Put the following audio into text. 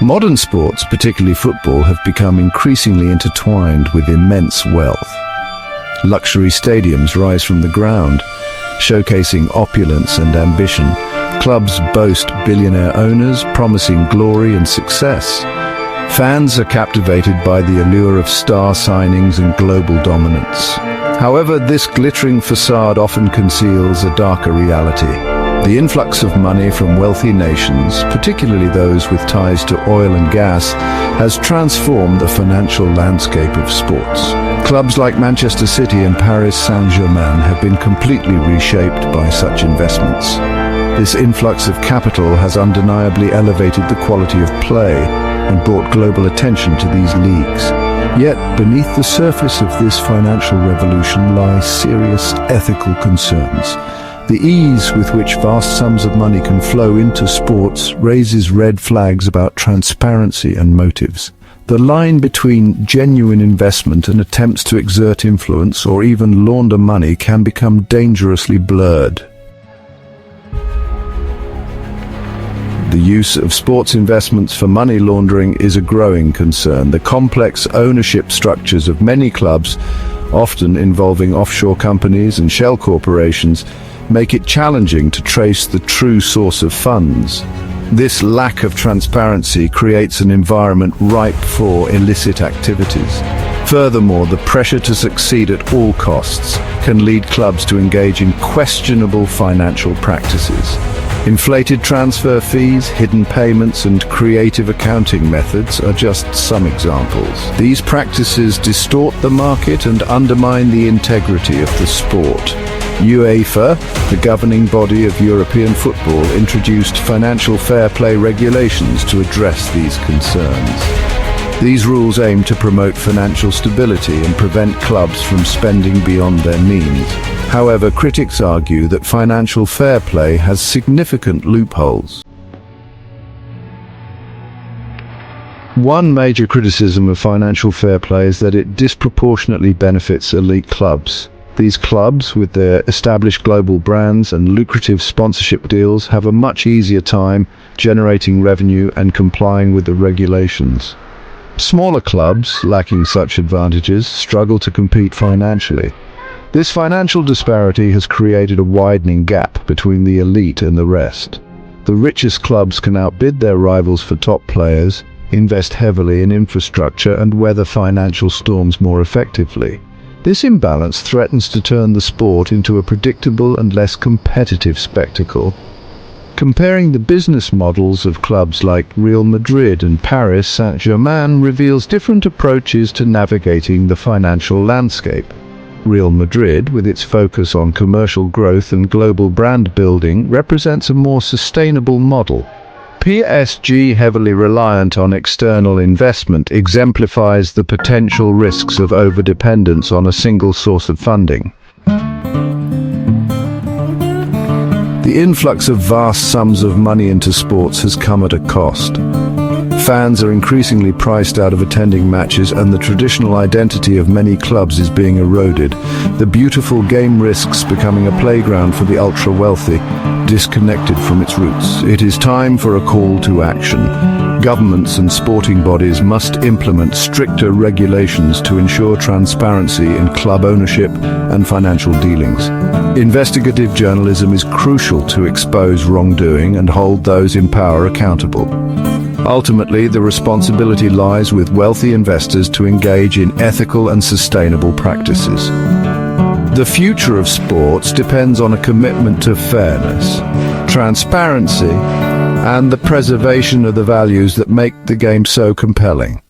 Modern sports, particularly football, have become increasingly intertwined with immense wealth. Luxury stadiums rise from the ground, showcasing opulence and ambition. Clubs boast billionaire owners, promising glory and success. Fans are captivated by the allure of star signings and global dominance. However, this glittering facade often conceals a darker reality. The influx of money from wealthy nations, particularly those with ties to oil and gas, has transformed the financial landscape of sports. Clubs like Manchester City and Paris Saint-Germain have been completely reshaped by such investments. This influx of capital has undeniably elevated the quality of play and brought global attention to these leagues. Yet, beneath the surface of this financial revolution lie serious ethical concerns. The ease with which vast sums of money can flow into sports raises red flags about transparency and motives. The line between genuine investment and attempts to exert influence or even launder money can become dangerously blurred. The use of sports investments for money laundering is a growing concern. The complex ownership structures of many clubs, often involving offshore companies and shell corporations, make it challenging to trace the true source of funds. This lack of transparency creates an environment ripe for illicit activities. Furthermore, the pressure to succeed at all costs can lead clubs to engage in questionable financial practices. Inflated transfer fees, hidden payments, and creative accounting methods are just some examples. These practices distort the market and undermine the integrity of the sport. UEFA, the governing body of European football, introduced financial fair play regulations to address these concerns. These rules aim to promote financial stability and prevent clubs from spending beyond their means. However, critics argue that financial fair play has significant loopholes. One major criticism of financial fair play is that it disproportionately benefits elite clubs. These clubs, with their established global brands and lucrative sponsorship deals, have a much easier time generating revenue and complying with the regulations. Smaller clubs, lacking such advantages, struggle to compete financially. This financial disparity has created a widening gap between the elite and the rest. The richest clubs can outbid their rivals for top players, invest heavily in infrastructure, and weather financial storms more effectively. This imbalance threatens to turn the sport into a predictable and less competitive spectacle. Comparing the business models of clubs like Real Madrid and Paris Saint-Germain reveals different approaches to navigating the financial landscape. Real Madrid, with its focus on commercial growth and global brand building, represents a more sustainable model. PSG, heavily reliant on external investment, exemplifies the potential risks of overdependence on a single source of funding. The influx of vast sums of money into sports has come at a cost. Fans are increasingly priced out of attending matches, and the traditional identity of many clubs is being eroded. The beautiful game risks becoming a playground for the ultra-wealthy, disconnected from its roots. It is time for a call to action. Governments and sporting bodies must implement stricter regulations to ensure transparency in club ownership and financial dealings. Investigative journalism is crucial to expose wrongdoing and hold those in power accountable. Ultimately, the responsibility lies with wealthy investors to engage in ethical and sustainable practices. The future of sports depends on a commitment to fairness, transparency, and the preservation of the values that make the game so compelling.